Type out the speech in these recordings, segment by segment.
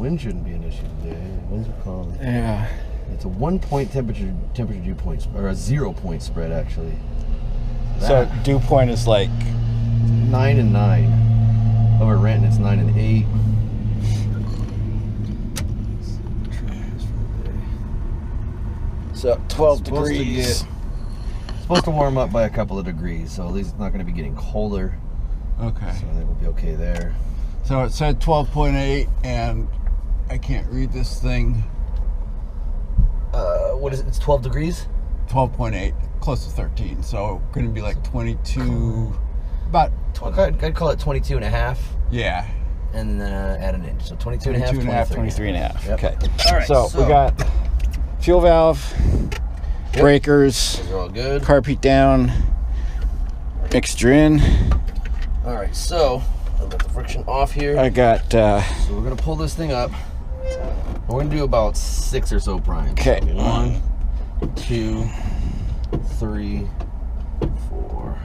wind shouldn't be an issue today. Winds are calm. Yeah. It's a 1 point temperature dew point, or a 0 point spread actually. So dew point is like 9 and 9. Over Renton, it's 9 and 8. so 12 degrees. Supposed to warm up by a couple of degrees, so at least it's not going to be getting colder. Okay. So I think we'll be okay there. So it said 12.8, and I can't read this thing. What is it? It's 12 degrees? 12.8, close to 13. So going to be like 22, about 20. I'd call it 22 and a half. Yeah. And then add an inch. So 22 and a half, 23 and a half. Yep. Okay. All right. So we got fuel valve, breakers, Those are all good. carpet down, mixture in. All right. So I've got the friction off here. I got. So we're gonna pull this thing up. We're gonna do about 6 or so primes. Okay. 1, 2, 3, 4,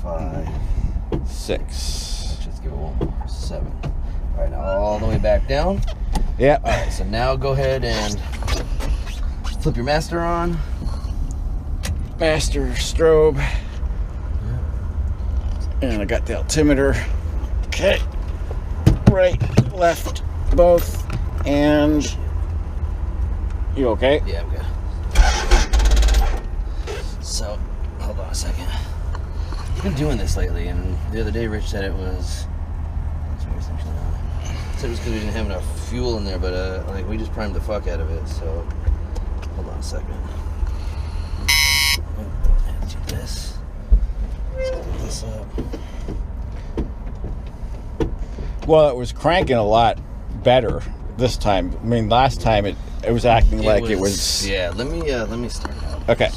5, 6. Let's just give it one more. 7. All right. Now all the way back down. Yep. All right. So now go ahead and flip your master on. Master strobe. And I got the altimeter. Okay. Right, left, both. And you okay? Yeah, I'm good. So, hold on a second. I've been doing this lately, and the other day Rich said it was. Said it was because we didn't have enough fuel in there, but like we just primed the fuck out of it. So, hold on a second. Do this. Put this up. Well, it was cranking a lot better this time. I mean, last time it was acting like it was. Yeah, let me start out. Okay.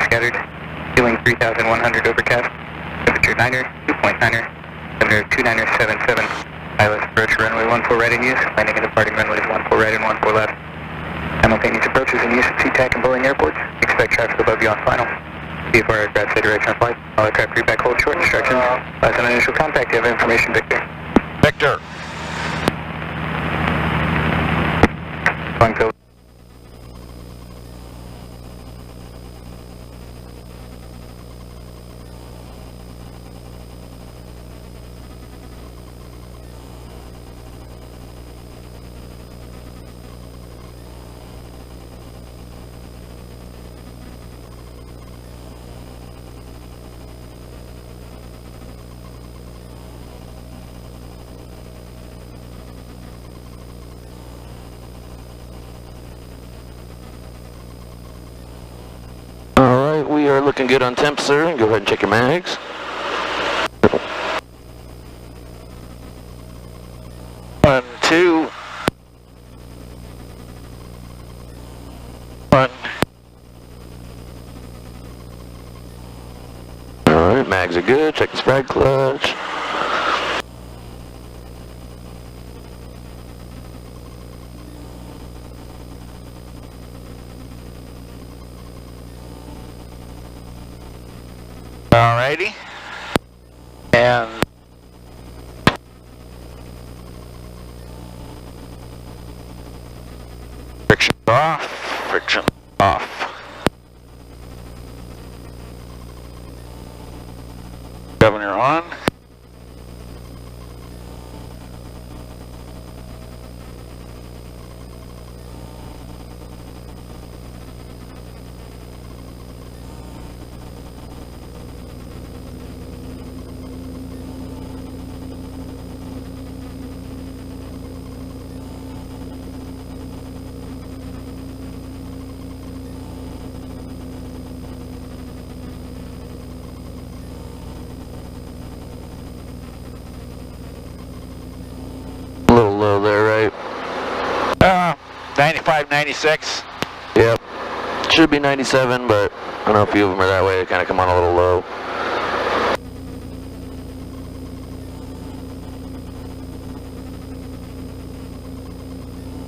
scattered. Feeling 3,100 overcast. Temperature 9er, 2.9er. Governor 2977. ILS approach runway 14 right in use. Landing and departing runways 14 right and 14 left. Simultaneous approaches in use at SeaTac and Bowling airports. Expect traffic above you on final. VFR aircraft say direction of flight. All aircraft crew back hold short instructions. Last on initial contact, you have information, Victor. Victor. Flying we are looking good on temp, sir. Go ahead and check your mags. One, two. One. Alright, mags are good. Check the sprag clutch. Alrighty. And friction off, friction off. Governor on. A little low there, right? 95, 96. Yep. Should be 97, but I know a few of them are that way. They kind of come on a little low.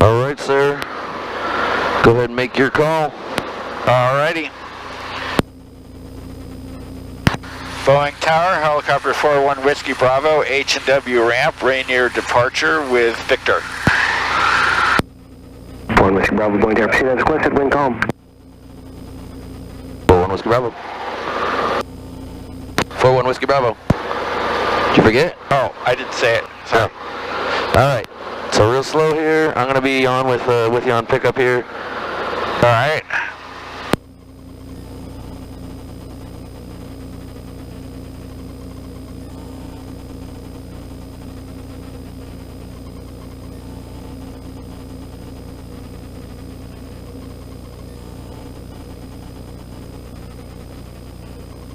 Alright, sir. Go ahead and make your call. Alrighty. Boeing Tower, helicopter 41 Whiskey Bravo, H&W ramp, Rainier departure with Victor. 1 Whiskey Bravo, Boeing Tower, proceed as requested, wind calm. 41 Whiskey Bravo. 41 Whiskey Bravo. Did you forget? Oh, I didn't say it. Sorry. Alright. So real slow here. I'm gonna be on with you on pickup here. Alright.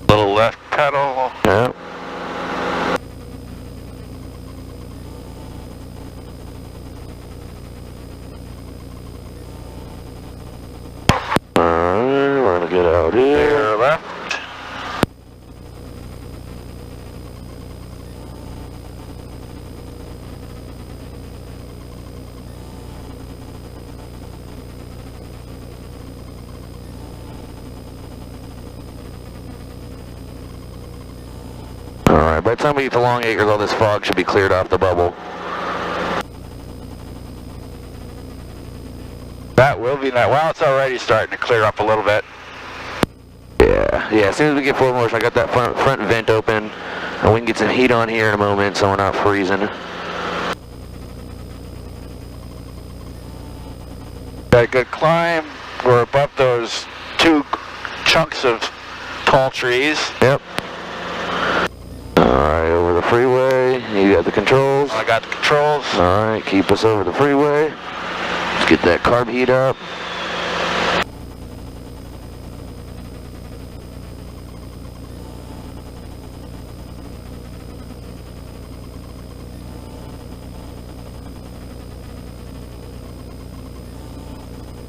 Little left pedal. Yeah. Alright, we're gonna get out here. Clear left. Alright, by the time we get to Long Acres, all this fog should be cleared off the bubble. That will be that. Well, it's already starting to clear up a little bit. Yeah, as soon as we get forward motion, I got that front vent open, and we can get some heat on here in a moment so we're not freezing. Got a good climb. We're above those two chunks of tall trees. Yep. Alright, over the freeway. You got the controls. I got the controls. Alright, keep us over the freeway. Let's get that carb heat up.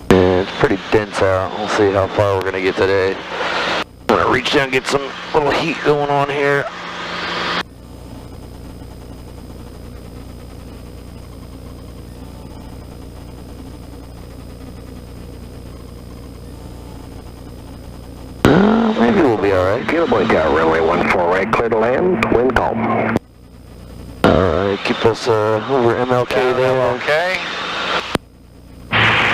Yeah, it's pretty dense out. We'll see how far we're gonna get today. I'm gonna reach down and get some little heat going on here. Maybe we'll be alright. Kilo Boeing Tower, runway 14 right, clear to land, wind calm. Alright, keep us over MLK there. Okay.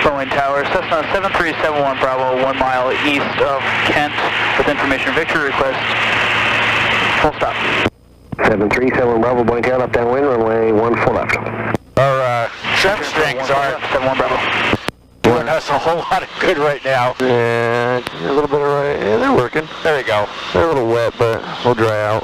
Boeing Tower, Cessna 7371 Bravo, 1 mile east of Kent, with information Victor request. Full stop. 737 Bravo, Boeing Tower, left downwind, runway 14 left. Our trim strings aren't 71 Bravo. doing us a whole lot of good right now. Yeah, a little bit of right. Yeah, they're working. There we go. They're a little wet, but we'll dry out.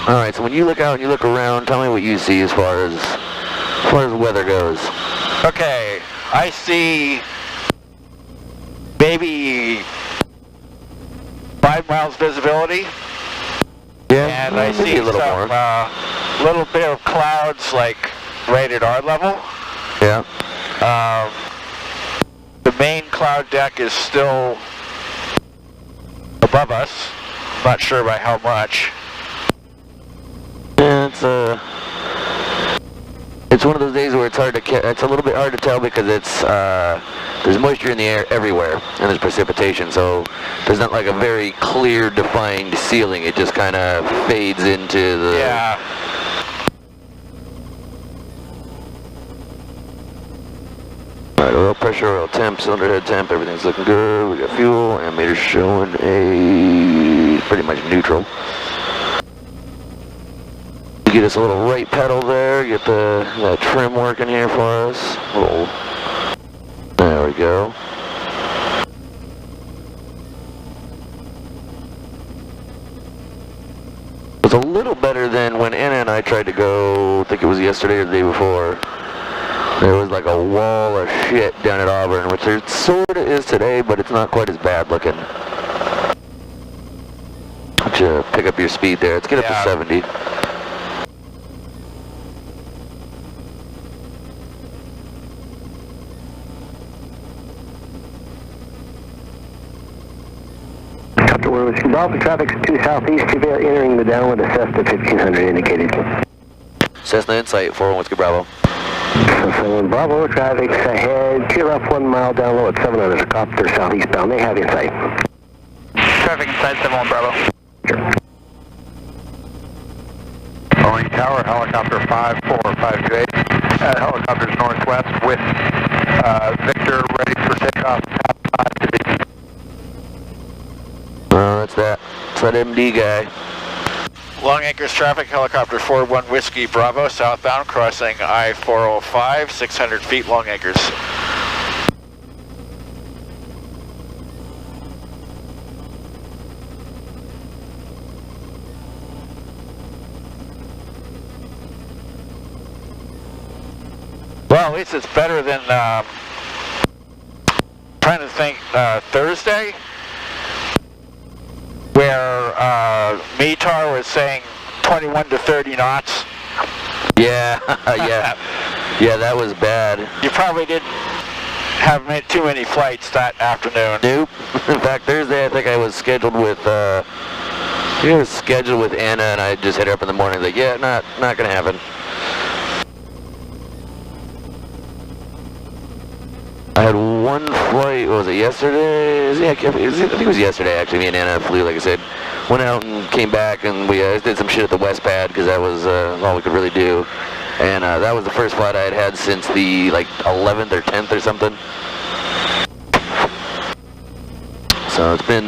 All right, so when you look out and you look around, tell me what you see as far as weather goes. Okay, I see maybe 5 miles visibility. Yeah, And I maybe see a little some more. little bit of clouds like right at our level. Yeah. The main cloud deck is still above us. Not sure by how much. Yeah, it's one of those days where it's it's a little bit hard to tell because there's moisture in the air everywhere and there's precipitation, so there's not like a very clear defined ceiling. It just kind of fades into the... Yeah. Alright, oil pressure, oil temp, cylinder head temp, everything's looking good. We got fuel, ammeter showing a pretty much neutral. Get us a little right pedal there, get that trim working here for us. There we go. It's a little better than when Anna and I tried to go, I think it was yesterday or the day before. There was like a wall of shit down at Auburn, which there sort of is today, but it's not quite as bad looking. Let's pick up your speed there. Let's get up to 70. Bravo traffic 2 southeast, entering the downwind of Cessna 1500 indicated. Cessna Insight, 41 Whiskey Bravo. Cessna Bravo, traffic's ahead, clear up 1 mile down low at 700, copter southeastbound, they have insight. Traffic inside 71 Bravo. Boeing Tower, helicopter 5458. Helicopter's northwest with Victor ready for takeoff, top 5 to be. That's that MD guy. Long Acres traffic, helicopter 41 Whiskey Bravo, southbound, crossing I-405, 600 feet, Long Acres. Well, at least it's better than, trying to think, Thursday, where METAR was saying 21 to 30 knots. Yeah, yeah, that was bad. You probably didn't have too many flights that afternoon. Nope. In fact, Thursday I think I was scheduled with Anna, and I just hit her up in the morning like, yeah, not gonna happen. I had one flight, what was it, yesterday? I think it was yesterday, actually. Me and Anna flew, like I said. Went out and came back, and we did some shit at the West Pad, because that was all we could really do. And that was the first flight I had since the, 11th or 10th or something. So it's been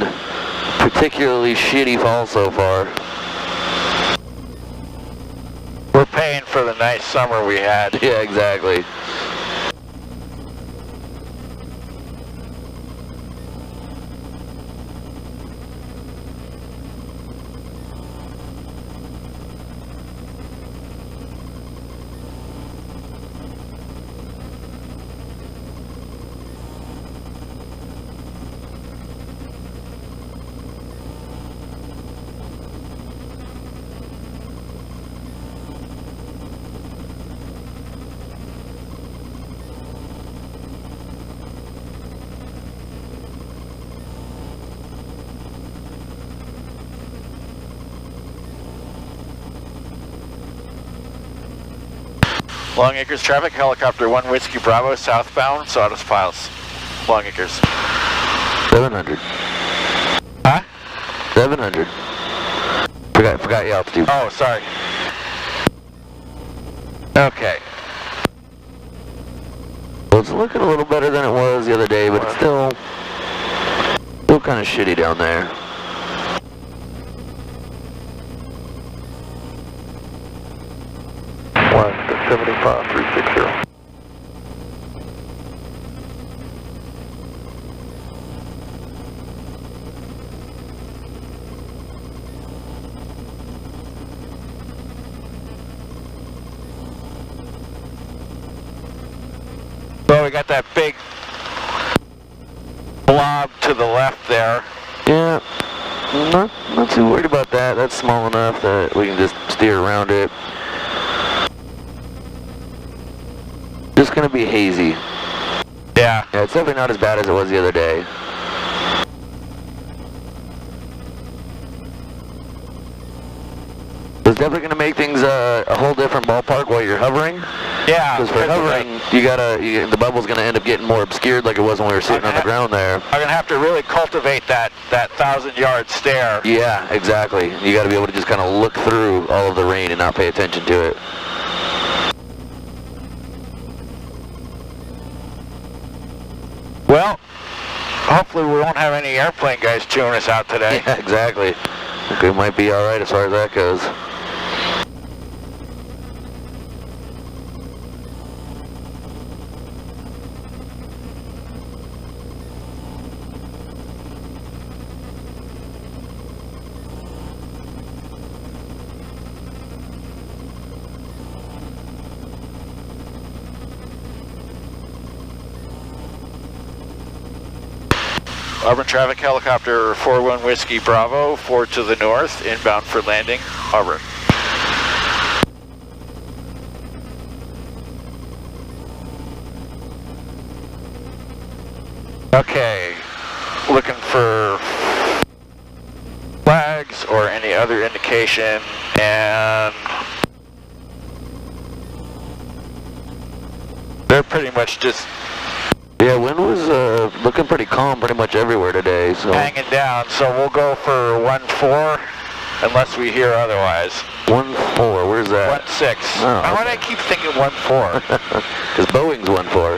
particularly shitty fall so far. We're paying for the nice summer we had. Yeah, exactly. Long Acres traffic, helicopter 1 Whiskey Bravo, southbound, Sawdust Piles. Long Acres. 700. Huh? 700. Forgot your altitude. Oh, sorry. Okay. Well, it's looking a little better than it was the other day, but it's still kind of shitty down there. West 75360. we got that big blob to the left there. Yeah, not too worried about that. That's small enough that we can just steer around it. Just gonna be hazy. Yeah. Yeah, it's definitely not as bad as it was the other day. It's definitely going to make things a whole different ballpark while you're hovering. Yeah. Because for hovering, the bubble's going to end up getting more obscured like it was when we were sitting on the ground there. I'm going to have to really cultivate that 1,000-yard stare. Yeah, exactly. You got to be able to just kind of look through all of the rain and not pay attention to it. Well, hopefully we won't have any airplane guys chewing us out today. Yeah, exactly. I think we might be all right as far as that goes. Auburn traffic helicopter 41 Whiskey Bravo, 4 to the north, inbound for landing, Auburn. Okay, looking for flags or any other indication, and they're pretty much just Yeah, wind was looking pretty calm pretty much everywhere today, so... hanging down, so we'll go for 1-4 unless we hear otherwise. 1-4, where's that? 1-6. Oh, Why do I keep thinking 1-4? Because Boeing's 1-4.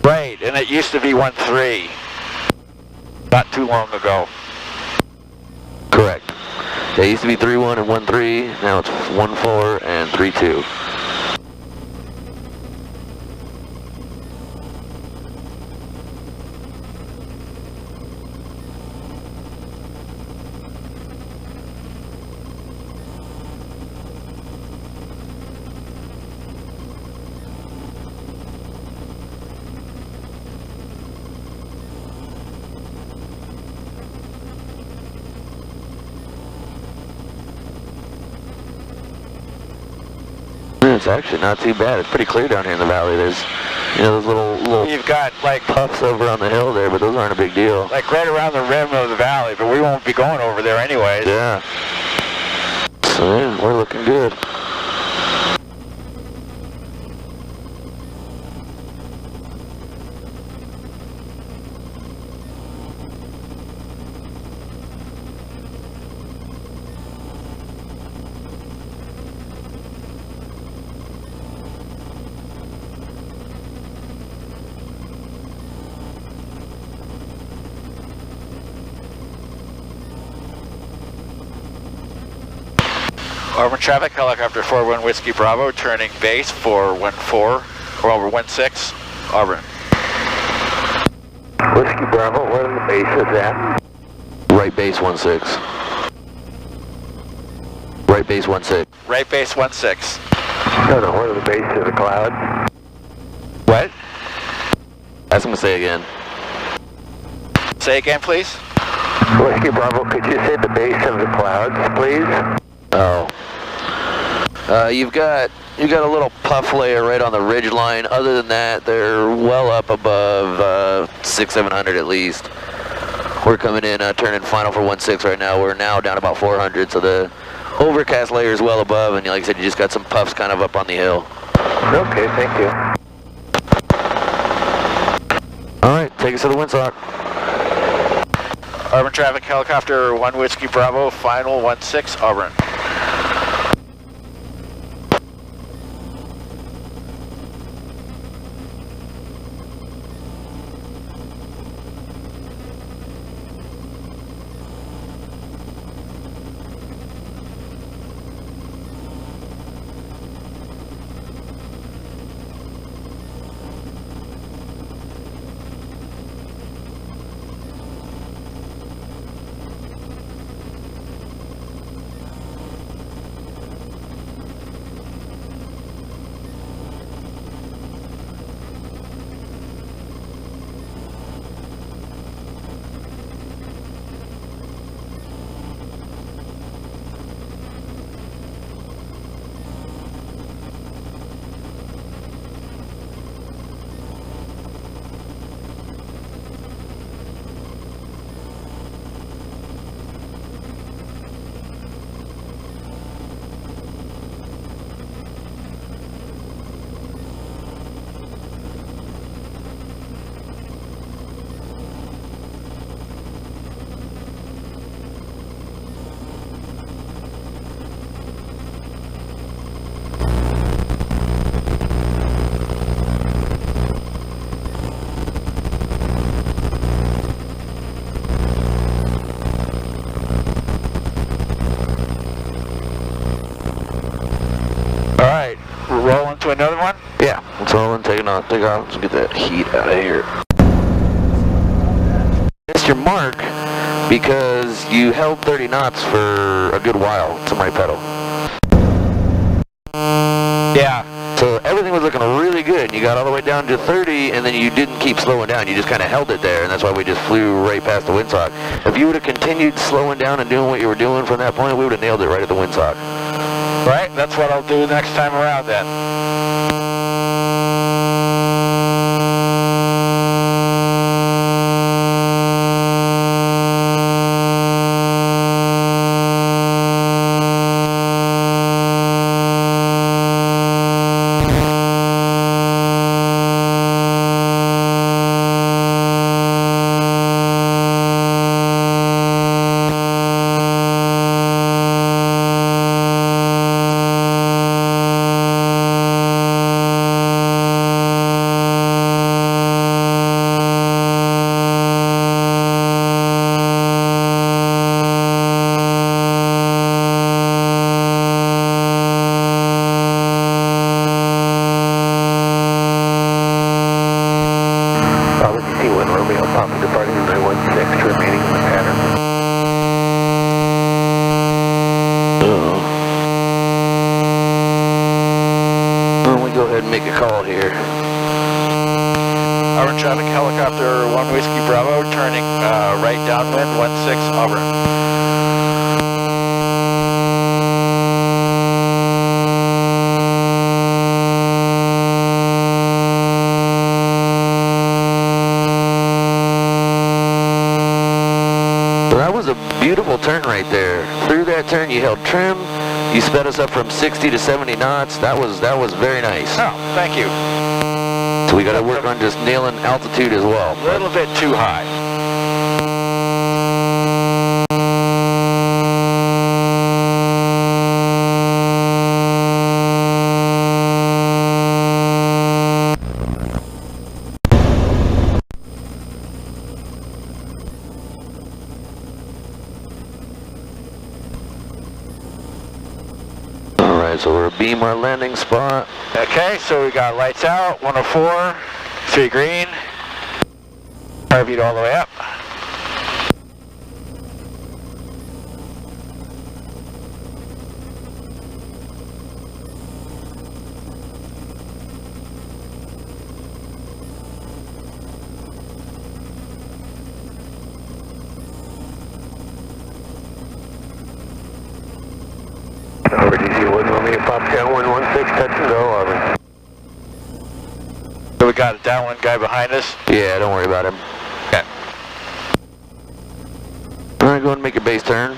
Right, and it used to be 1-3 not too long ago. Correct. Yeah, it used to be 3-1 and 1-3, now it's 1-4 and 3-2. It's actually not too bad. It's pretty clear down here in the valley. There's, you know, those little You've got like puffs over on the hill there, but those aren't a big deal. like right around the rim of the valley, but we won't be going over there anyways. Yeah. So yeah, we're looking good. Auburn traffic helicopter 41 Whiskey Bravo turning base for 1-4 or over 1-6. Auburn. Whiskey Bravo, where the base is at? Right base 1-6. Right base 1-6. Right base 1-6. No, where the base of the cloud? What? Ask him to say again. Say again, please. Whiskey Bravo, could you say the base of the clouds, please? Oh. You've got a little puff layer right on the ridge line. Other than that, they're well up above 600-700 at least. We're coming in, turning final for 1-6 right now. We're now down about 400, so the overcast layer is well above, and like I said, you just got some puffs kind of up on the hill. Okay, thank you. All right, take us to the windsock. Auburn traffic helicopter 1 Whiskey Bravo, final 1-6, Auburn. take off. Let's get that heat out of here. It's your mark because you held 30 knots for a good while to my pedal. Yeah. So everything was looking really good. You got all the way down to 30, and then you didn't keep slowing down. You just kind of held it there, and that's why we just flew right past the windsock. If you would have continued slowing down and doing what you were doing from that point, we would have nailed it right at the windsock. Right, that's what I'll do next time around then. Make a call here. Auburn traffic helicopter 1 Whiskey Bravo turning right downwind 16 Auburn. So that was a beautiful turn right there. Through that turn you held trim. You sped us up from 60 to 70 knots. That was very nice. Oh, thank you. So we got to work on just nailing altitude as well. A little bit too high. So we're beam our landing spot. Okay, so we got lights out, 104, 3 green, RV'd all the way up. Over DC1, Romeo Pop downwind 16, touch and go, Auburn. So we got a downwind guy behind us. Yeah, don't worry about him. Okay. All right, go ahead and make a base turn.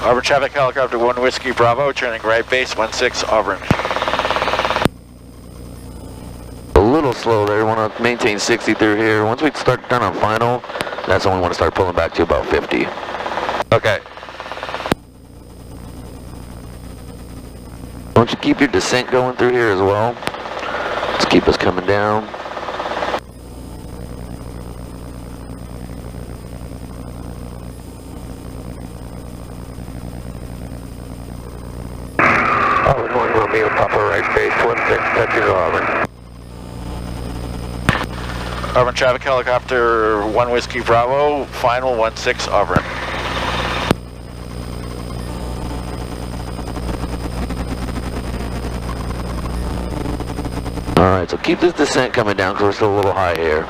Auburn traffic helicopter 1 Whiskey Bravo turning right base 16 Auburn. A little slow there. We want to maintain 60 through here. Once we start down on final, that's when we want to start pulling back to about 50. Okay. Why don't you keep your descent going through here as well? Let's keep us coming down. Auburn 1 Romeo Papa right base 16, touching Auburn. Auburn traffic helicopter 1 Whiskey Bravo, final 16 Auburn. Alright, so keep this descent coming down because we're still a little high here.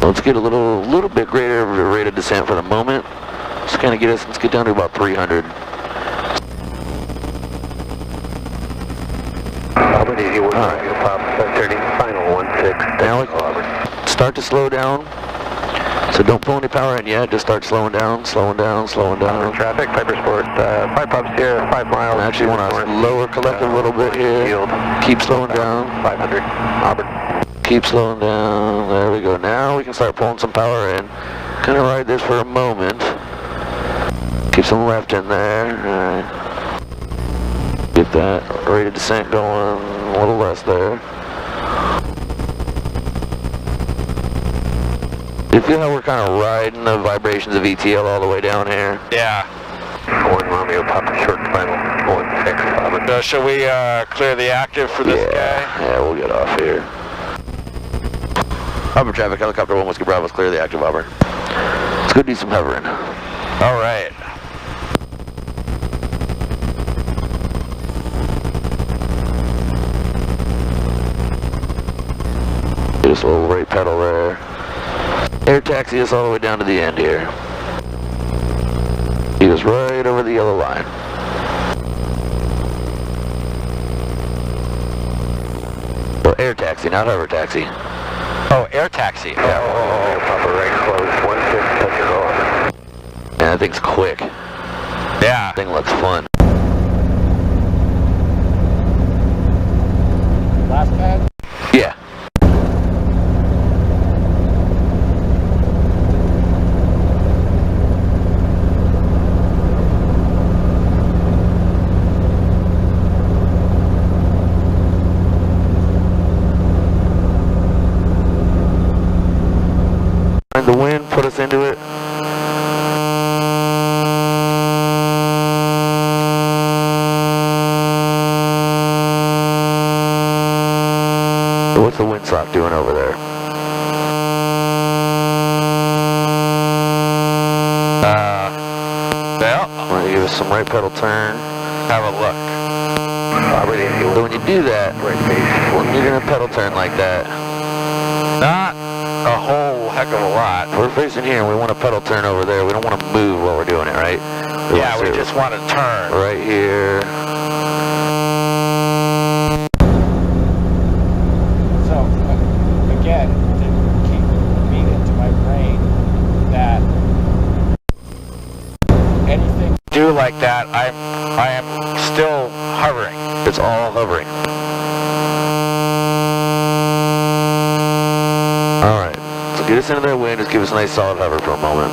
Let's get a little bit greater rate of descent for the moment. Just kind of get us, let's get down to about 300. Auburn easy 1 Romeo Papa turning final 16, Now touching Auburn. start to slow down. So don't pull any power in yet, just start slowing down, slowing down, slowing down. Traffic, Piper Sport, 5 Pops here, 5 miles. I actually want to lower collective a little bit here. Yield. Keep slowing down. 500, Auburn. Keep slowing down. There we go. Now we can start pulling some power in. Kind of ride this for a moment. Keep some left in there. All right. Get that rate of descent going a little less there. You feel how we're kind of riding the vibrations of ETL all the way down here? Yeah. 1 Romeo, Papa short final, 16, Robert. So shall we clear the active for this guy? Yeah, we'll get off here. Auburn traffic, helicopter 1 Whiskey Bravo's clear the active Auburn. Let's go do some hovering. All right. Just a little right pedal there. Air taxi us all the way down to the end here. He was right over the yellow line. Well, air taxi, not hover taxi. Oh, air taxi. Yeah, Romeo, Papa right close, 16, touch your off. Man, that thing's quick. Yeah. That thing looks fun. Last pad? Yeah. The wind put us into it. What's the windsock doing over there? Well, Why don't you give us some right pedal turn? have a look. So when you do that, when you're gonna pedal turn like that, Not a whole heck of a lot. we're facing here and we want to pedal turn over there. We don't want to move while we're doing it, right? Yeah, we just want to turn. right here. So, again, to keep beat into my brain that anything Do like that, I am still hovering. It's all hovering. All right. So get us into that wind. Just give us a nice solid hover for a moment.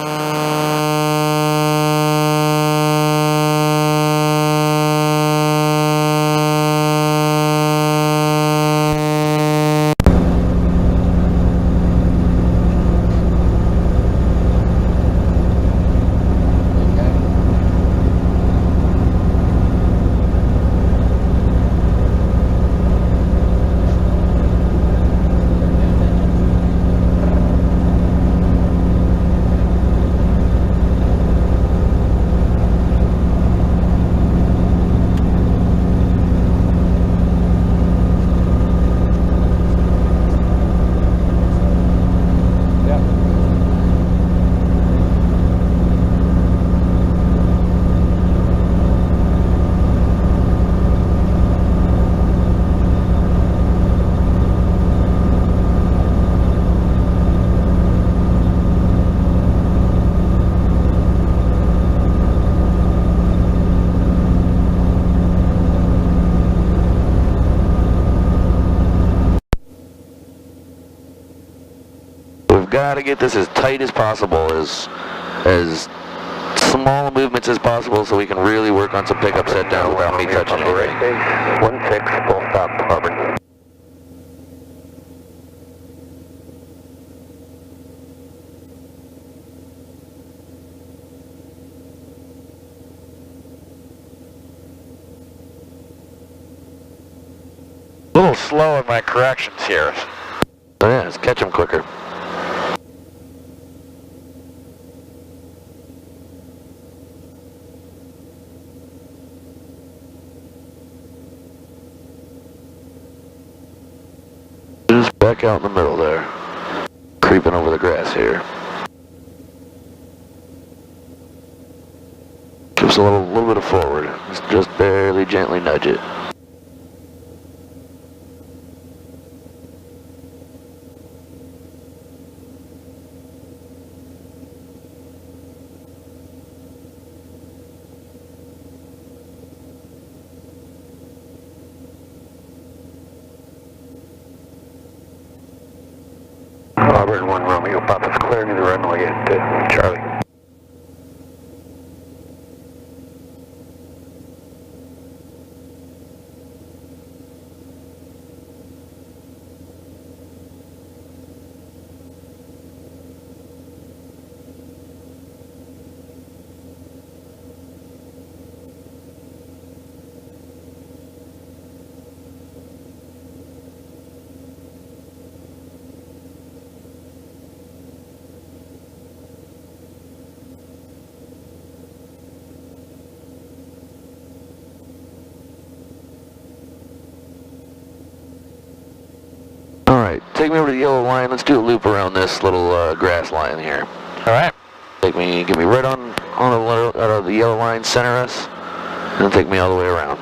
We've got to get this as tight as possible, as small movements as possible, so we can really work on some pickup set down without me touching anything. 16, full stop, Auburn. A little slow in my corrections here. So yeah, let's catch them quicker. Just back out in the middle there. Creeping over the grass here. Give us a little bit of forward. Just barely gently nudge it. Auburn 1 Romeo, Papa's clearing the runway at Charlie. take me over to the yellow line. Let's do a loop around this little grass line here. All right. Get me right on the yellow line, center us, and take me all the way around.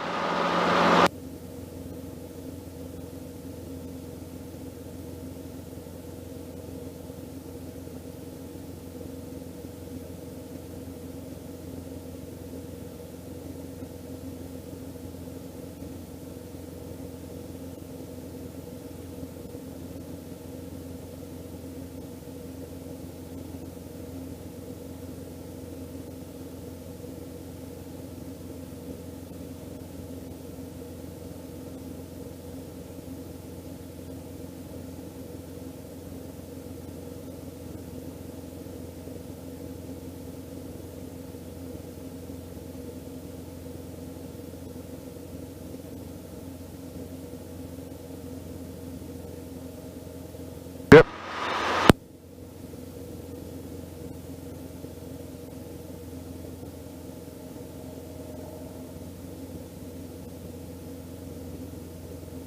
Yep.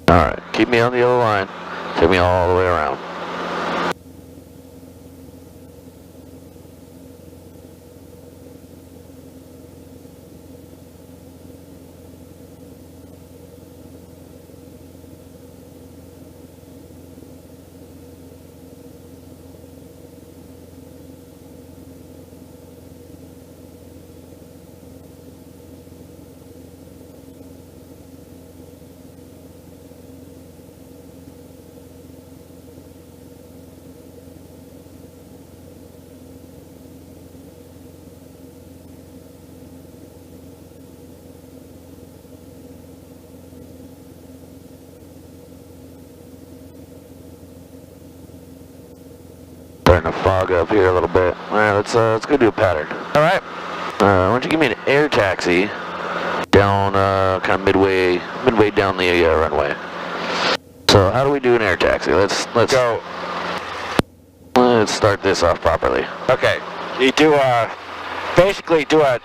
All right, keep me on the yellow line. Take me all the way around. Starting to fog up here a little bit. All right, let's go do a pattern. All right. Why don't you give me an air taxi down kind of midway down the runway. So how do we do an air taxi? Let's go. Let's start this off properly. Okay. You do basically do a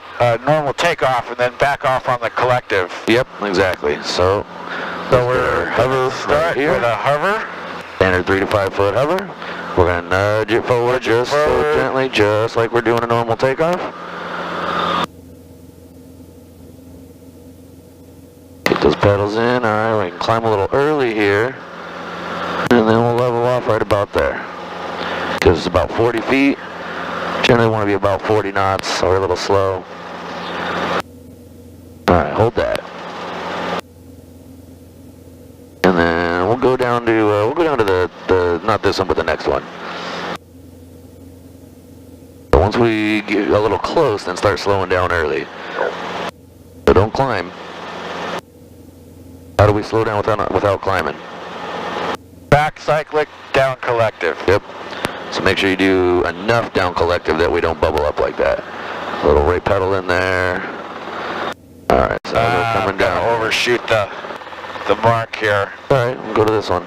normal takeoff and then back off on the collective. Yep, exactly. So we're hover start right here with a hover. Standard 3 to 5 foot hover. We're gonna nudge it forward just so gently, just like we're doing a normal takeoff. Get those pedals in. All right, we can climb a little early here, and then we'll level off right about there. Because it's about 40 feet. Generally want to be about 40 knots or a little slow. All right, hold that. And then we'll go down to the not this one but the next one. But once we get a little close, then start slowing down early. So don't climb. How do we slow down without climbing? Back cyclic, down collective. Yep. So make sure you do enough down collective that we don't bubble up like that. A little right pedal in there. All right, so we're coming down. Overshoot the mark here. All right, we'll go to this one.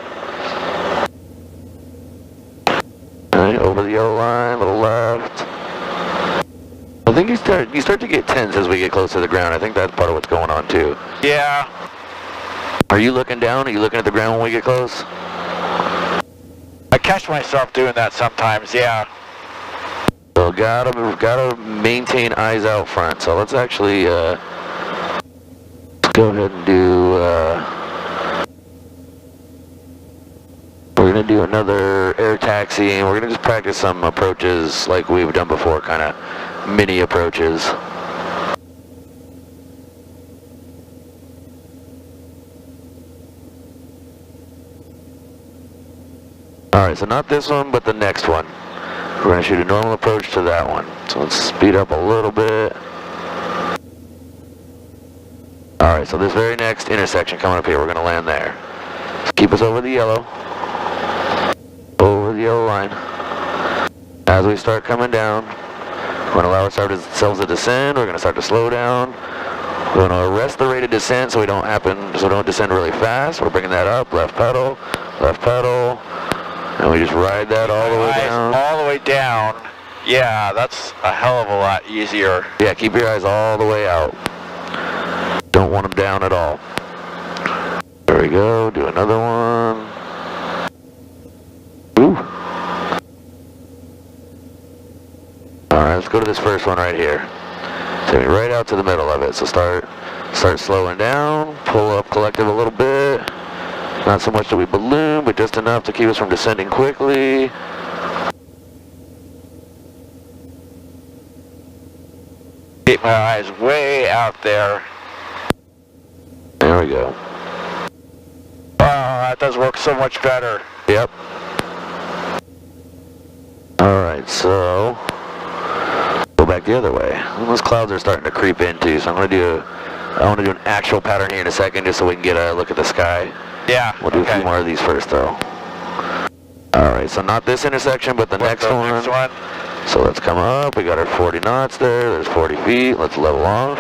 All right, over the yellow line, a little left. I think you start to get tense as we get close to the ground. I think that's part of what's going on too. Yeah. Are you looking down? Are you looking at the ground when we get close? I catch myself doing that sometimes, yeah. So gotta maintain eyes out front. So let's actually go ahead and do. We're gonna do another air taxi, and we're gonna just practice some approaches like we've done before, kind of mini approaches. Alright, so not this one, but the next one. We're going to shoot a normal approach to that one. So let's speed up a little bit. Alright, so this very next intersection coming up here, we're going to land there. Just keep us over the yellow. Over the yellow line. As we start coming down, we're going to allow ourselves to descend. We're going to start to slow down. We're going to arrest the rate of descent so we don't descend really fast. We're bringing that up. Left pedal. Left pedal. And we just ride that all the way down. All the way down. Yeah, that's a hell of a lot easier. Yeah, keep your eyes all the way out. Don't want them down at all. There we go. Do another one. Ooh. Alright, let's go to this first one right here. Take me right out to the middle of it. So start slowing down, pull up collective a little bit. Not so much that we balloon, but just enough to keep us from descending quickly. Keep my eyes way out there. There we go. Oh, that does work so much better. Yep. Alright, so go back the other way. And those clouds are starting to creep in too, so I want to do an actual pattern here in a second just so we can get a look at the sky. Yeah. We'll do a few more of these first though. Alright, so not this intersection, but the next one. So let's come up. We got our 40 knots there. There's 40 feet. Let's level off.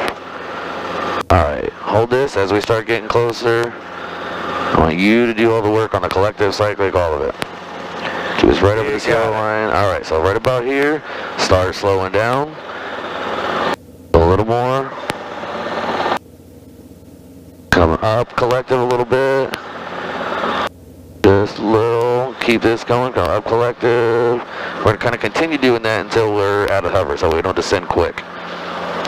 Alright, hold this as we start getting closer. I want you to do all the work on the collective cyclic, all of it. Keep us right over this yellow line. Alright, so right about here, start slowing down. A little more. Come up collective a little bit. Just a little. Keep this going. Come up collective. We're going to kind of continue doing that until we're out of hover so we don't descend quick.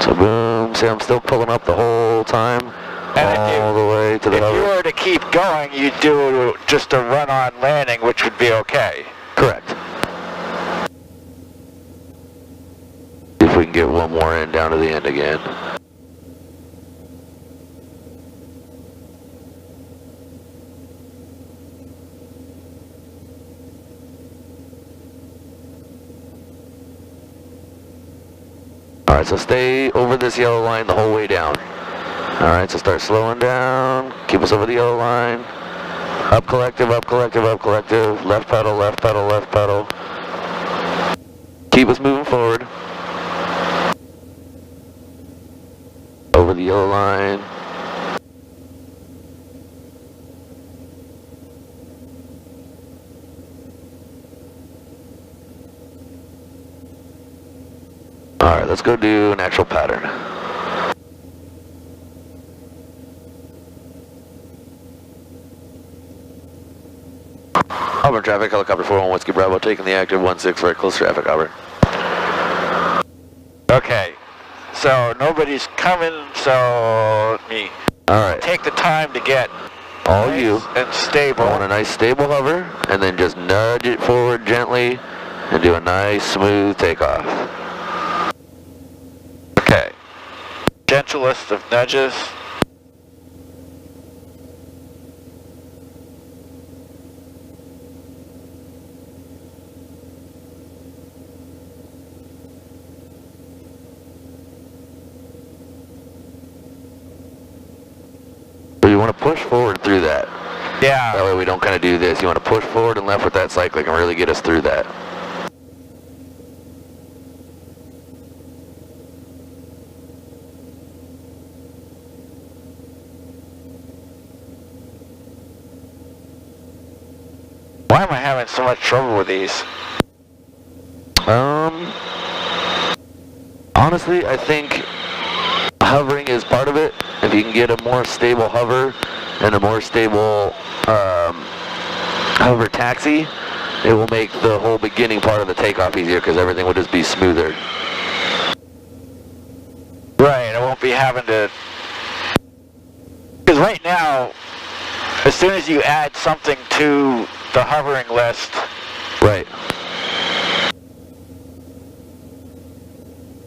So boom. See, I'm still pulling up the whole time. All the way to the hover. If you were to keep going, you'd do just a run-on landing, which would be okay. Correct. If we can get one more in down to the end again. Alright, so stay over this yellow line the whole way down. Alright, so start slowing down. Keep us over the yellow line. Up collective, up collective, up collective. Left pedal, left pedal, left pedal. Keep us moving forward. Over the yellow line. Alright, let's go do an actual pattern. Auburn traffic, helicopter 41 Whiskey Bravo, taking the active 16 right, close traffic, Auburn. Okay, so nobody's coming, so let me take the time to get all nice you and stable. I want a nice stable hover, and then just nudge it forward gently, and do a nice smooth takeoff. Okay, gentlest of nudges. So you want to push forward through that. Yeah. That way we don't kind of do this. You want to push forward and left with that cyclic and really get us through that. Why am I having so much trouble with these? Honestly, I think hovering is part of it. If you can get a more stable hover and a more stable hover taxi, it will make the whole beginning part of the takeoff easier because everything will just be smoother. Right, I won't be having to... Because right now, as soon as you add something to the hovering list... Right.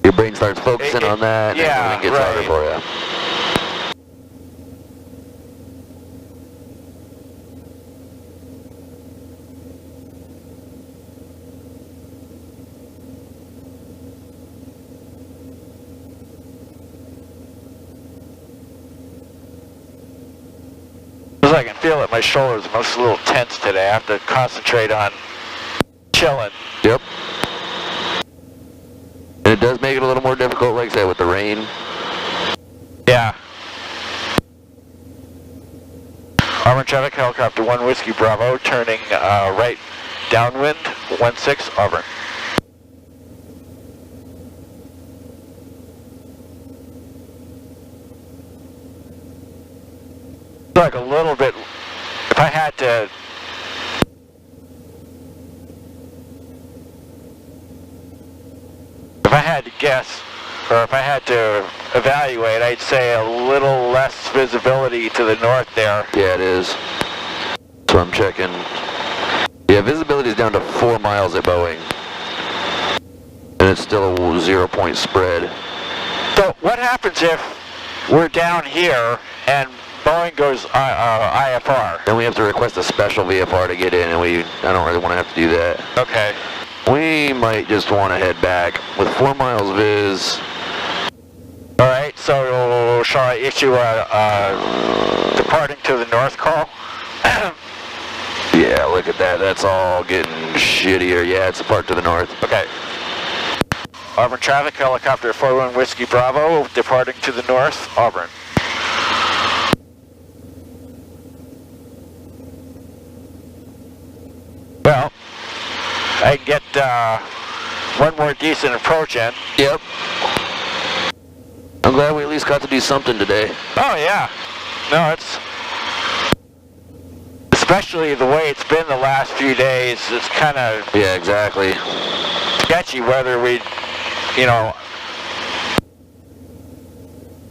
Your brain starts focusing on that and everything gets harder for you. I can feel it, my shoulders are most a little tense today. I have to concentrate on chilling. Yep. And it does make it a little more difficult, like I said, with the rain. Yeah. Auburn traffic, helicopter 1 Whiskey Bravo, turning right downwind, 16 Auburn. Like a little bit, if I had to had to guess, or if I had to evaluate, I'd say a little less visibility to the north there. Yeah, it is. So I'm checking. Yeah, visibility is down to 4 miles at Boeing. And it's still a 0-point spread. So what happens if we're down here and Boeing goes IFR? Then we have to request a special VFR to get in, and I don't really want to have to do that. Okay. We might just want to head back with 4 miles viz. All right, so shall I issue a departing to the north call? Yeah, look at that. That's all getting shittier. Yeah, it's a part to the north. Okay. Auburn traffic, helicopter 41 Whiskey Bravo, departing to the north, Auburn. Well, I can get one more decent approach in. Yep. I'm glad we at least got to do something today. Oh yeah. No, it's especially the way it's been the last few days. It's kind of Yeah, exactly. sketchy whether we, you know.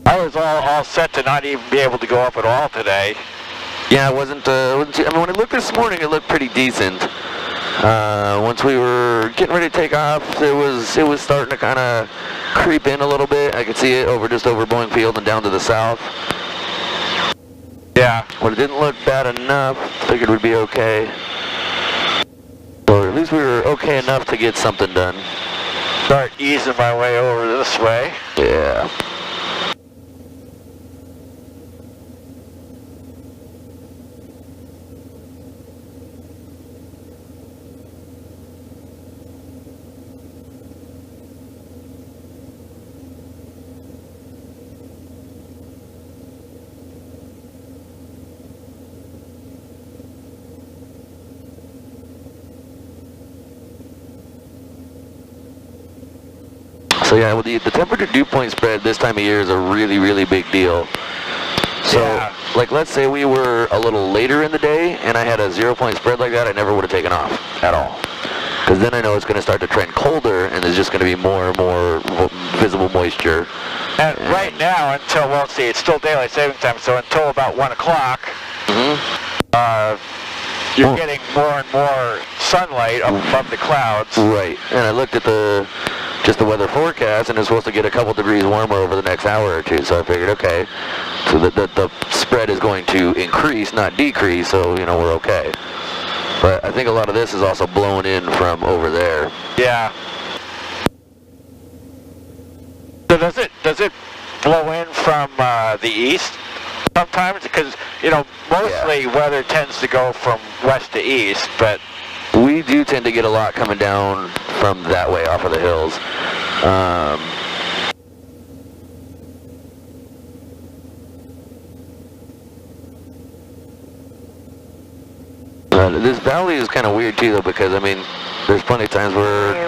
I was all set to not even be able to go up at all today. Yeah, it wasn't too, I mean, when I looked this morning, it looked pretty decent. Once we were getting ready to take off, it was starting to kind of creep in a little bit. I could see it just over Boeing Field and down to the south. Yeah. But it didn't look bad enough. Figured we'd be okay. Or at least we were okay enough to get something done. Start easing my way over this way. Yeah. So yeah, well, the temperature dew point spread this time of year is a really, really big deal. So, Yeah. like, let's say we were a little later in the day and I had a 0-point spread like that, I never would have taken off at all. Because then I know it's going to start to trend colder and there's just going to be more and more visible moisture. And right now, until, well, see, it's still daylight saving time, so until about 1 o'clock, you're getting more and more sunlight up above the clouds. Right. And I looked at just the weather forecast, and it's supposed to get a couple degrees warmer over the next hour or two. So I figured, okay, so the spread is going to increase, not decrease. So we're okay. But I think a lot of this is also blown in from over there. Yeah. So does it blow in from the east sometimes? Because mostly weather tends to go from west to east, but we do tend to get a lot coming down from that way off of the hills. This valley is kind of weird too, though, because I mean, there's plenty of times where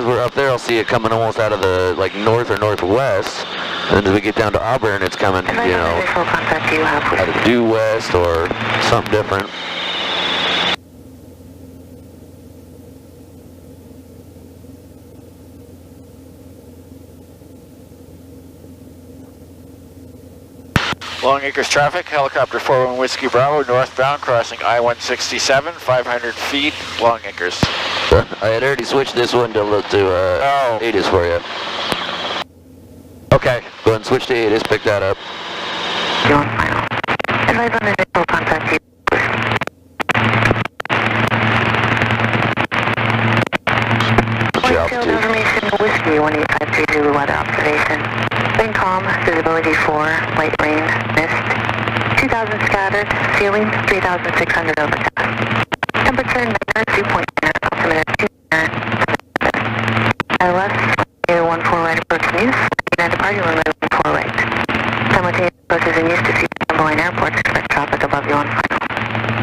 we're up there, I'll see it coming almost out of the north or northwest, and as we get down to Auburn, it's coming, out of due west or something different. Long Acres traffic, helicopter 41 Whiskey Bravo, northbound, crossing I-167, 500 feet, Long Acres. I had already switched this one to ATIS for you. Okay. Go ahead and switch to ATIS, pick that up. Advise on initial contact. Field information, Whiskey 18530 Zulu weather observation. Wind calm, visibility 4, light rain, mist. 2,000 scattered, ceiling 3,600 overcast. Temperature minor, dew point minor, altimeter 2 minor. ILS 14 right approach in use, United Departure runway 14 right. Simultaneous approaches in use to see Line Airport, expect traffic above you on final.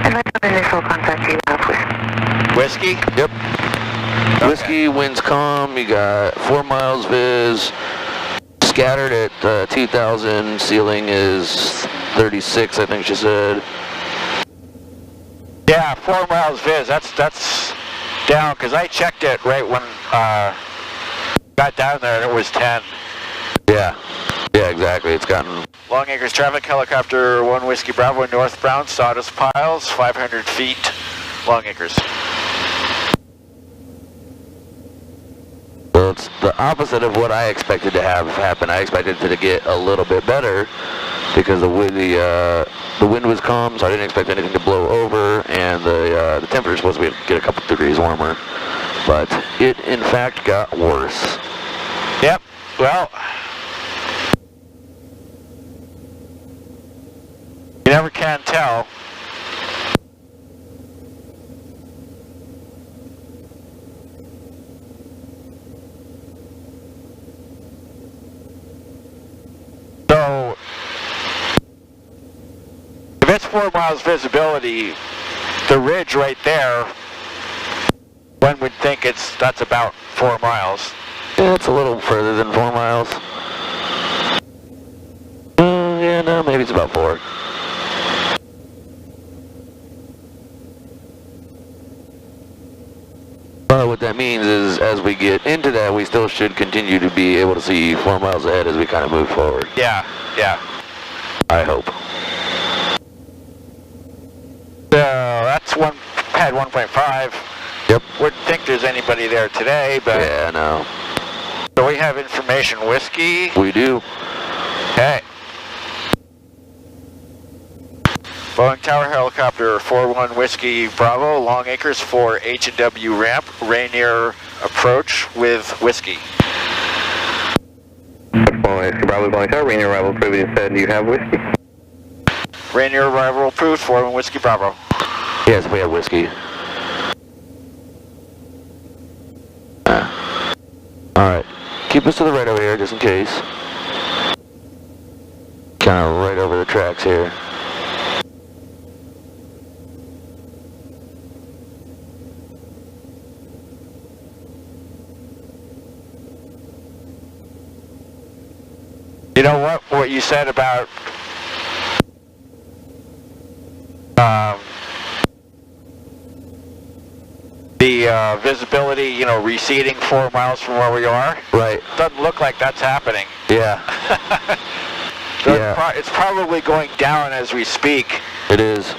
Advise on initial contact you have with Whiskey? Yep. Whiskey, winds calm, you got 4 miles viz, scattered at 2,000, ceiling is 36, I think she said. Yeah, 4 miles viz, that's down, because I checked it right when got down there and it was 10. Yeah. Yeah, exactly. It's gotten... Long Acres traffic, helicopter 1 Whiskey Bravo northbound, sawdust piles, 500 feet, Long Acres. So it's the opposite of what I expected to have happen. I expected it to get a little bit better because the wind was calm, so I didn't expect anything to blow over, and the temperature was supposed to get a couple degrees warmer. But it, in fact, got worse. Yep, well, you never can tell. So, if it's 4 miles visibility, the ridge right there, one would think that's about 4 miles. Yeah, it's a little further than 4 miles. Yeah, no, maybe it's about 4. But what that means is, as we get into that, we still should continue to be able to see 4 miles ahead as we kind of move forward. Yeah, yeah. I hope. So that's pad 1.5. Yep. Wouldn't think there's anybody there today, but Yeah, no. so we have information whiskey. We do. Okay. Boeing Tower Helicopter 41 Whiskey Bravo, Long Acres for H&W ramp, Rainier approach with whiskey. Whiskey Bravo, Boeing Tower, Rainier arrival approved. You said you have whiskey? Rainier arrival approved, 41 Whiskey Bravo. Yes, we have whiskey. Alright. Keep us to the right over here, just in case. Kind of right over the tracks here. You know what you said about the visibility, you know, receding 4 miles from where we are? Right. Doesn't look like that's happening. Yeah. So Yeah. it's probably going down as we speak. It is.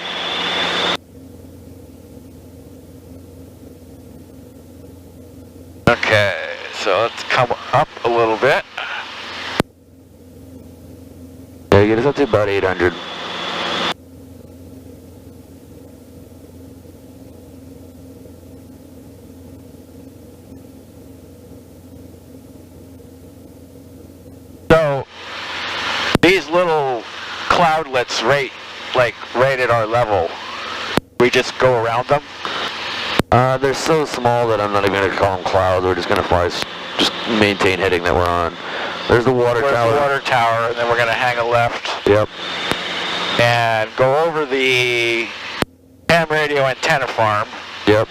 Okay, so let's come up a little bit. Yeah, get us up to about 800. So these little cloudlets right at our level, we just go around them? They're so small that I'm not even going to call them clouds. We're just going to fly, just maintain heading that we're on. There's the water Where's tower. the water tower, and then we're going to hang a left Yep. and go over the ham radio antenna farm. Yep.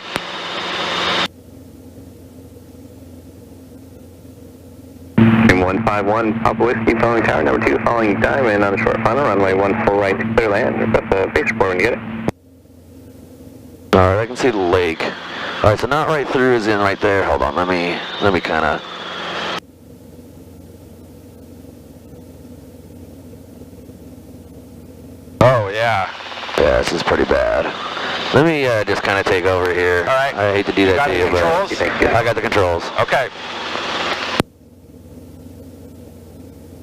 Team 151, Papa Whiskey, following tower number 2, following diamond on the short final, runway 14 right to clear land. Request a base report when you get it. Alright, I can see the lake. Alright, so not right through is in right there. Hold on, let me kind of... Oh, yeah. Yeah, this is pretty bad. Let me just kind of take over here. Alright. I hate to do that to you, but... Controls? I got the controls. Okay.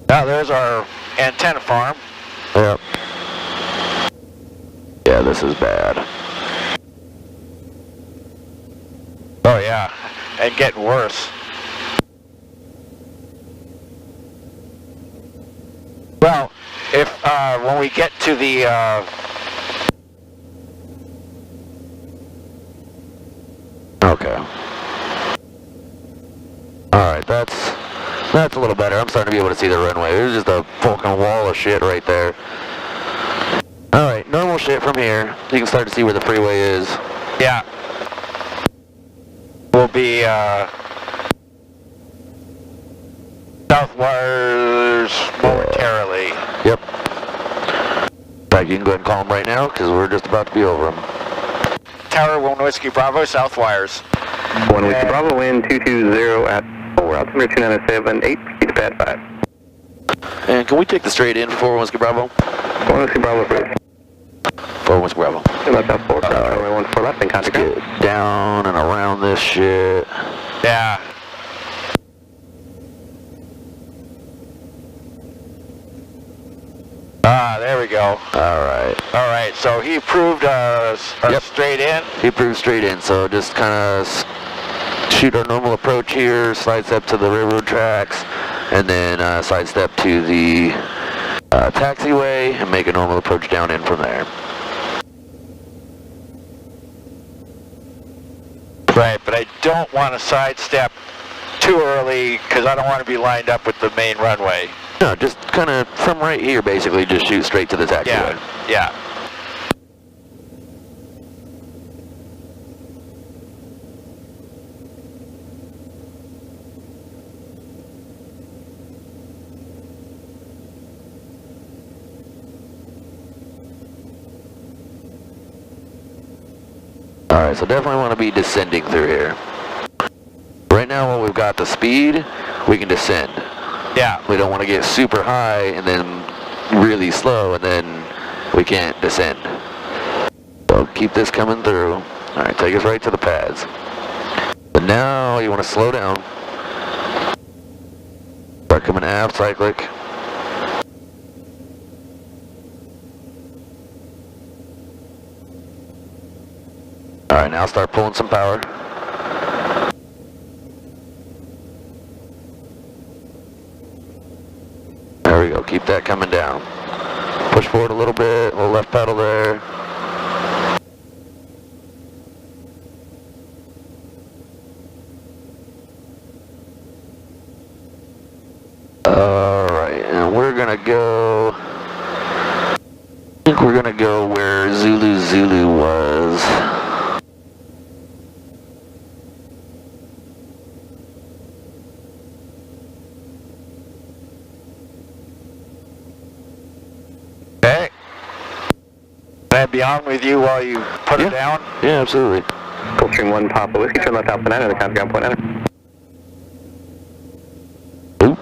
Now there's our antenna farm. Yep. Yeah, this is bad. Oh yeah, and getting worse. Well, if when we get to the Okay. Alright, that's a little better. I'm starting to be able to see the runway. There's just a fucking wall of shit right there. Alright, normal shit from here. You can start to see where the freeway is. yeah, we'll be southwires momentarily. Yep. In fact, you can go ahead and call them right now, because we're just about to be over them. Tower 1 Whiskey Bravo, southwires. One Whiskey Bravo, wind 220 at 4, altimeter 2978, proceed to pad 5. And can we take the straight in for Whiskey Bravo? 1 Whiskey Bravo, please. For Whiskey Bravo. Left out 4, runway 14 left, and contact. Get down and around this shit. Yeah. Ah, there we go. Alright. All right, so he approved straight in. He approved straight in, so just kind of shoot our normal approach here, slide step to the railroad tracks, and then side step to the taxiway, and make a normal approach down in from there. Right, but I don't want to sidestep too early because I don't want to be lined up with the main runway. No, just kind of from right here, basically, just shoot straight to the taxiway. Yeah. Alright, so definitely want to be descending through here. Right now, while we've got the speed, we can descend. Yeah. We don't want to get super high and then really slow, and then we can't descend. So keep this coming through. Alright, take us right to the pads. But now you want to slow down. Start coming aft, cyclic. Alright, now start pulling some power. There we go, keep that coming down. Push forward a little bit, a little left pedal there. Alright, and we're gonna go... I think we're gonna go where Zulu was. Okay. Can I be on with you while you put it down? Yeah, absolutely. Gulfstream 1 Papa Whiskey, turn left Alpha 9 and the count ground point enter. Oop.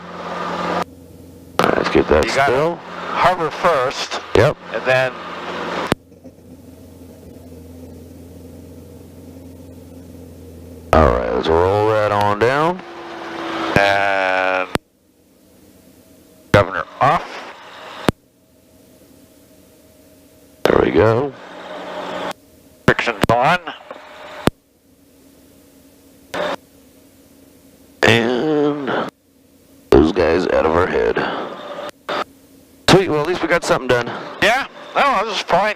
Alright, let's get that You got still. Hover first, Yep. and then Alright, let's roll that on down. and governor off. There we go. Friction's on. And those guys out of our head. Sweet, well at least we got something done. Yeah, no, this is fine.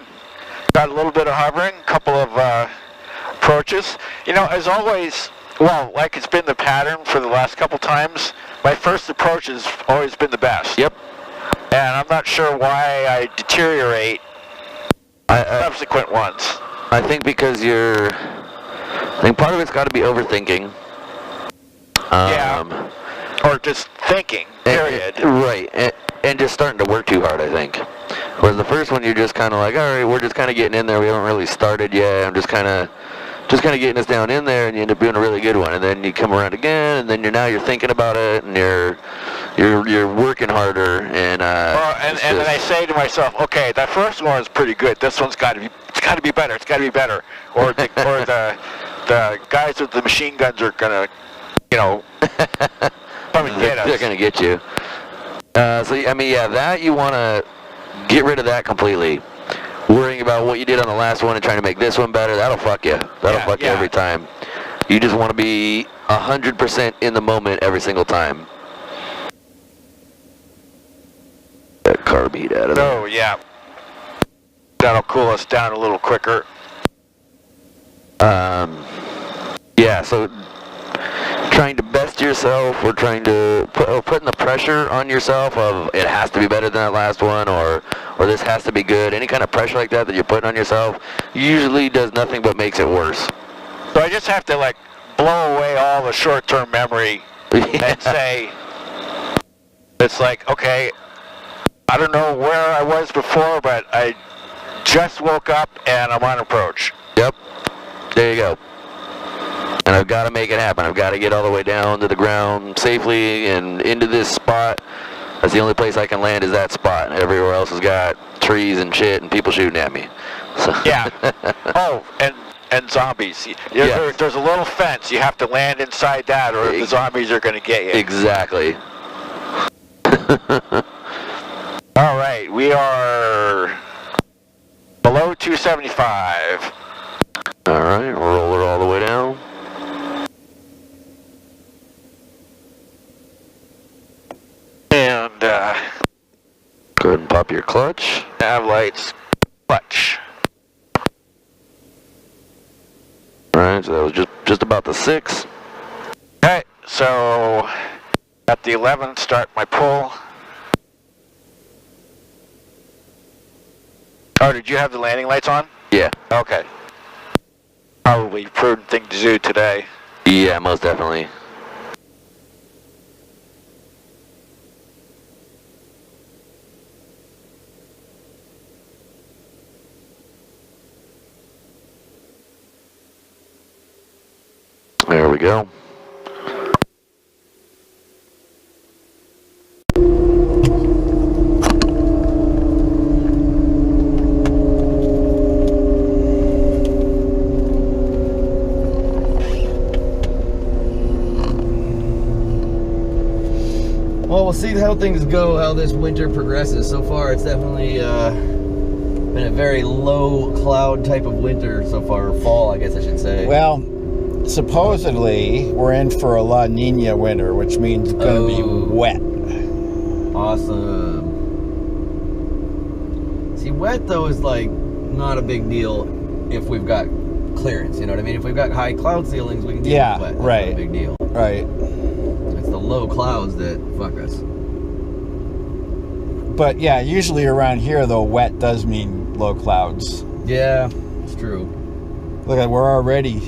Got a little bit of hovering, a couple of approaches. You know, as always, well, like it's been the pattern for the last couple times, my first approach has always been the best. Yep. And I'm not sure why I deteriorate subsequent ones. I think because I think part of it's got to be overthinking. Yeah. Or just thinking, period. Right, and just starting to work too hard, I think. Whereas the first one, you're just kind of like, all right, we're just kind of getting in there. We haven't really started yet. I'm just kind of getting us down in there, and you end up doing a really good one. And then you come around again, and then you're thinking about it, and you're working harder. And and then I say to myself, okay, that first one was pretty good. This one's got to be better. It's got to be better. Or the guys with the machine guns are gonna, come and get us. They're gonna get you. So I mean, yeah, that you want to get rid of that completely. Worrying about what you did on the last one and trying to make this one better, that'll fuck you. That'll fuck you every time. You just want to be 100% in the moment every single time. That carb heat out of there. Oh, yeah. That'll cool us down a little quicker. Yeah, so trying to best yourself or trying to putting the pressure on yourself of it has to be better than that last one or this has to be good. Any kind of pressure like that you're putting on yourself usually does nothing but makes it worse. So I just have to like blow away all the short-term memory and say, it's like, okay, I don't know where I was before, but I just woke up and I'm on approach. Yep. There you go. And I've got to make it happen. I've got to get all the way down to the ground safely and into this spot. That's the only place I can land is that spot. Everywhere else has got trees and shit and people shooting at me. So. Yeah. Oh, and zombies. There's a little fence. You have to land inside that or the zombies are going to get you. Exactly. All right, we are below 275. All right, roll it all the way down. And go ahead and pop your clutch. nav lights, clutch. All right, so that was just about the 6. Okay, so at the 11, start my pull. Oh, did you have the landing lights on? Yeah. Okay. Probably prudent thing to do today. Yeah, most definitely. There we go. Well, we'll see how things go, how this winter progresses. So far, it's definitely been a very low cloud type of winter so far, or fall, I guess I should say. Well, supposedly we're in for a La Nina winter, which means it's going to be wet. Awesome. See, wet though is like not a big deal if we've got clearance. You know what I mean? If we've got high cloud ceilings, we can deal with wet. That's right. not a big deal. Right. It's the low clouds that fuck us. But yeah, usually around here though, wet does mean low clouds. Yeah, it's true. Look at, we're already.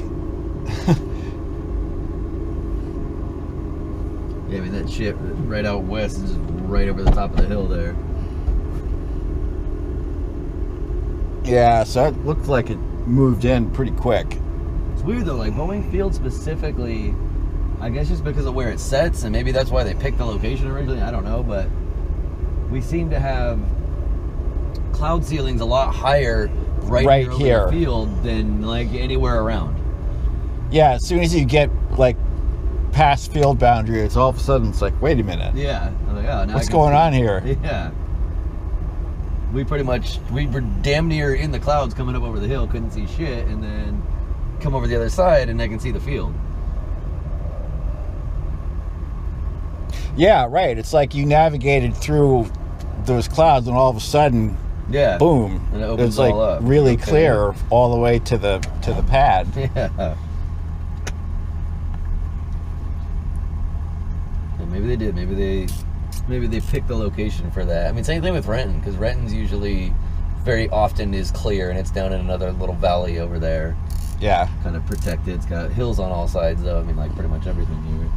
Yeah, I mean that shit right out west is just right over the top of the hill there. Yeah, so it looked like it moved in pretty quick. It's weird though, like Boeing Field specifically, I guess just because of where it sets, and maybe that's why they picked the location originally, I don't know, but we seem to have cloud ceilings a lot higher right here over the field than like anywhere around. Yeah, as soon as you get like past field boundary, it's all of a sudden it's like, wait a minute. Yeah. I'm like, oh, now what's going on here? Yeah. We were damn near in the clouds coming up over the hill, couldn't see shit, and then come over the other side and I can see the field. Yeah, right. It's like you navigated through those clouds and all of a sudden, yeah, boom. And it opens it's like all up. really clear all the way to the pad. Yeah. Maybe they did. Maybe they picked the location for that. I mean, same thing with Renton, because Renton's usually very often is clear, and it's down in another little valley over there. Yeah. Kind of protected. It's got hills on all sides, though. I mean, like pretty much everything here.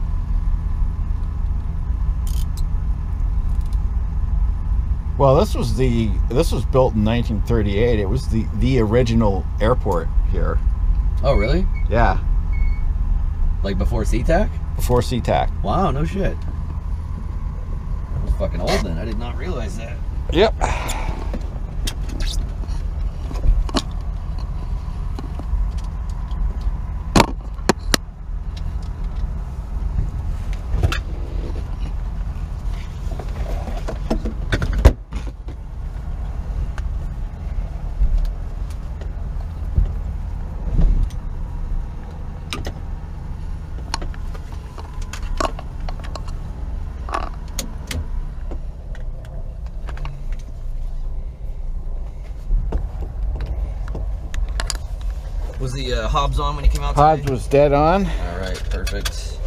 Well, this was built in 1938. It was the original airport here. Oh, really? Yeah. Like before SeaTac? Before SeaTac. Wow, no shit. I was fucking old then. I did not realize that. Yep. Was the Hobbs on when you came out today? Hobbs was dead on. All right, perfect.